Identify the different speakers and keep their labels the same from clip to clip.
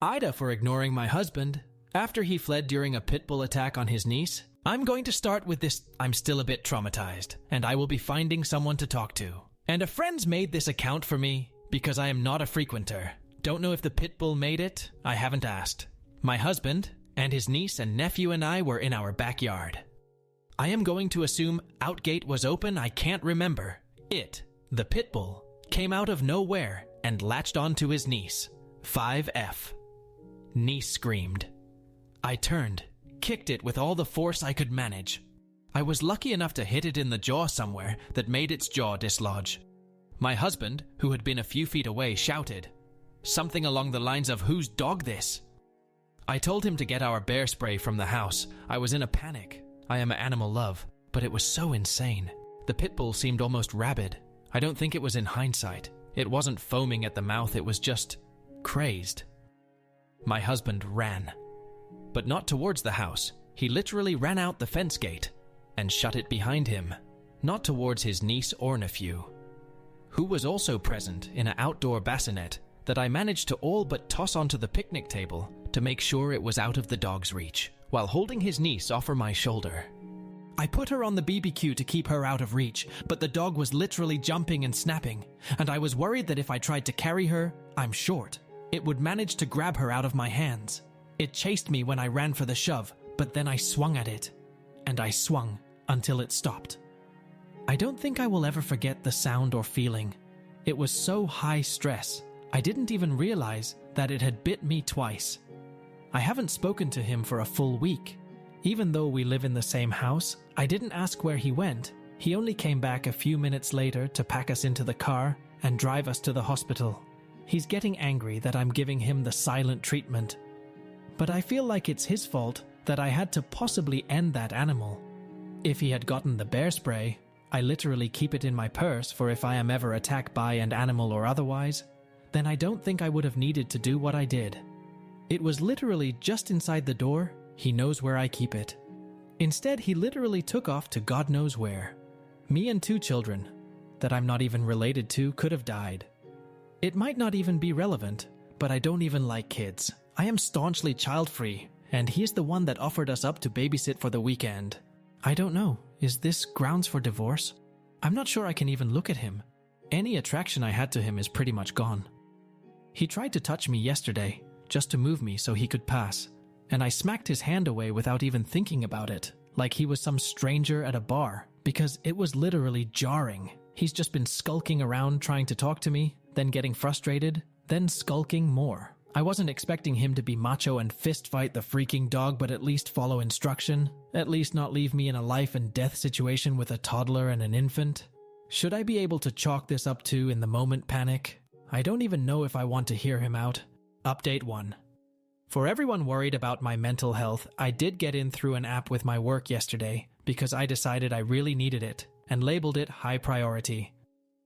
Speaker 1: AITA for ignoring my husband after he fled during a Pitbull attack on his niece. I'm going to start with this. I'm still a bit traumatized, and I will be finding someone to talk to. And a friend's made this account for me because I am not a frequenter. Don't know if the Pitbull made it. I haven't asked. My husband and his niece and nephew and I were in our backyard. I am going to assume Outgate was open. I can't remember. It, the Pitbull, came out of nowhere and latched onto his niece. 5F. Niece screamed. I turned, kicked it with all the force I could manage. I was lucky enough to hit it in the jaw somewhere that made its jaw dislodge. My husband, who had been a few feet away, shouted something along the lines of, "Whose dog this?" I told him to get our bear spray from the house. I was in a panic. I am animal love, but it was so insane. The Pitbull seemed almost rabid. I don't think it was in hindsight. It wasn't foaming at the mouth, it was just crazed. My husband ran. But not towards the house. He literally ran out the fence gate and shut it behind him, not towards his niece or nephew, who was also present in an outdoor bassinet that I managed to all but toss onto the picnic table to make sure it was out of the dog's reach, while holding his niece off my shoulder. I put her on the BBQ to keep her out of reach, but the dog was literally jumping and snapping, and I was worried that if I tried to carry her, I'm short, it would manage to grab her out of my hands. It chased me when I ran for the shove, but then I swung at it, and I swung until it stopped. I don't think I will ever forget the sound or feeling. It was so high stress, I didn't even realize that it had bit me twice. I haven't spoken to him for a full week. Even though we live in the same house, I didn't ask where he went. He only came back a few minutes later to pack us into the car and drive us to the hospital. He's getting angry that I'm giving him the silent treatment. But I feel like it's his fault that I had to possibly end that animal. If he had gotten the bear spray, I literally keep it in my purse for if I am ever attacked by an animal or otherwise, then I don't think I would have needed to do what I did. It was literally just inside the door. He knows where I keep it. Instead, he literally took off to God knows where. Me and 2 children that I'm not even related to could have died. It might not even be relevant, but I don't even like kids. I am staunchly child-free, and he's the one that offered us up to babysit for the weekend. I don't know, is this grounds for divorce? I'm not sure I can even look at him. Any attraction I had to him is pretty much gone. He tried to touch me yesterday, just to move me so he could pass, and I smacked his hand away without even thinking about it, like he was some stranger at a bar, because it was literally jarring. He's just been skulking around trying to talk to me, then getting frustrated, then skulking more. I wasn't expecting him to be macho and fist fight the freaking dog, but at least follow instruction, at least not leave me in a life and death situation with a toddler and an infant. Should I be able to chalk this up to in the moment panic? I don't even know if I want to hear him out. Update 1. For everyone worried about my mental health, I did get in through an app with my work yesterday because I decided I really needed it and labeled it high priority.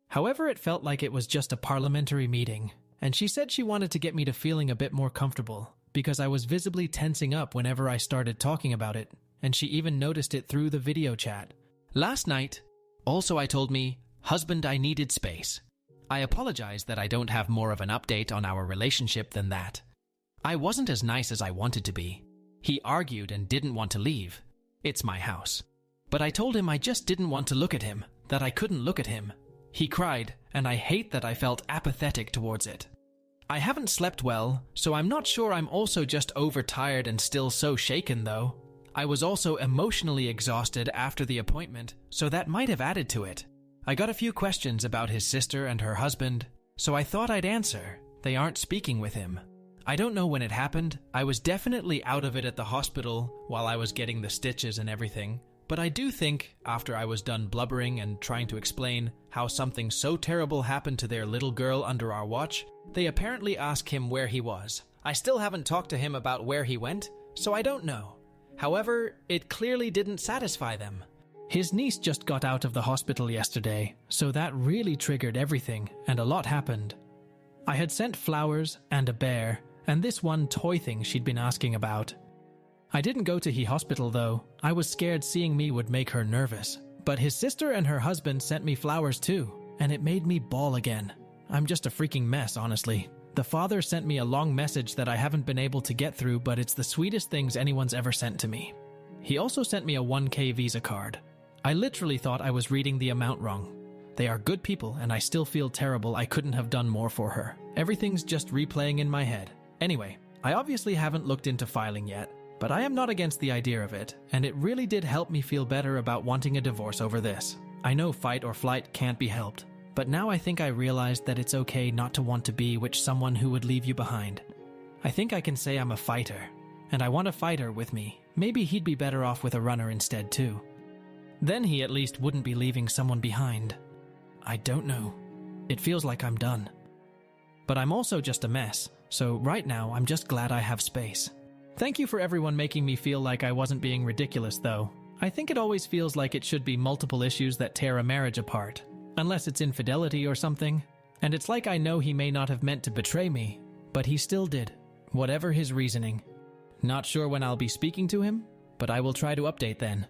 Speaker 1: However, it felt like it was just a parliamentary meeting, and she said she wanted to get me to feeling a bit more comfortable because I was visibly tensing up whenever I started talking about it, and she even noticed it through the video chat. Last night, also I told me, "Husband, I needed space." I apologize that I don't have more of an update on our relationship than that. I wasn't as nice as I wanted to be. He argued and didn't want to leave. It's my house. But I told him I just didn't want to look at him, that I couldn't look at him. He cried, and I hate that I felt apathetic towards it. I haven't slept well, so I'm not sure I'm also just overtired and still so shaken though. I was also emotionally exhausted after the appointment, so that might have added to it. I got a few questions about his sister and her husband, so I thought I'd answer. They aren't speaking with him. I don't know when it happened. I was definitely out of it at the hospital while I was getting the stitches and everything, but I do think, after I was done blubbering and trying to explain how something so terrible happened to their little girl under our watch, they apparently asked him where he was. I still haven't talked to him about where he went, so I don't know. However, it clearly didn't satisfy them. His niece just got out of the hospital yesterday, so that really triggered everything, and a lot happened. I had sent flowers and a bear, and this one toy thing she'd been asking about. I didn't go to the hospital though. I was scared seeing me would make her nervous. But his sister and her husband sent me flowers too, and it made me bawl again. I'm just a freaking mess, honestly. The father sent me a long message that I haven't been able to get through, but it's the sweetest things anyone's ever sent to me. He also sent me a 1K Visa card. I literally thought I was reading the amount wrong. They are good people, and I still feel terrible I couldn't have done more for her. Everything's just replaying in my head. Anyway, I obviously haven't looked into filing yet, but I am not against the idea of it, and it really did help me feel better about wanting a divorce over this. I know fight or flight can't be helped, but now I think I realized that it's okay not to want to be with someone who would leave you behind. I think I can say I'm a fighter, and I want a fighter with me. Maybe he'd be better off with a runner instead too. Then he at least wouldn't be leaving someone behind. I don't know. It feels like I'm done. But I'm also just a mess, so right now I'm just glad I have space. Thank you for everyone making me feel like I wasn't being ridiculous though. I think it always feels like it should be multiple issues that tear a marriage apart, unless it's infidelity or something. And it's like I know he may not have meant to betray me, but he still did, whatever his reasoning. Not sure when I'll be speaking to him, but I will try to update then.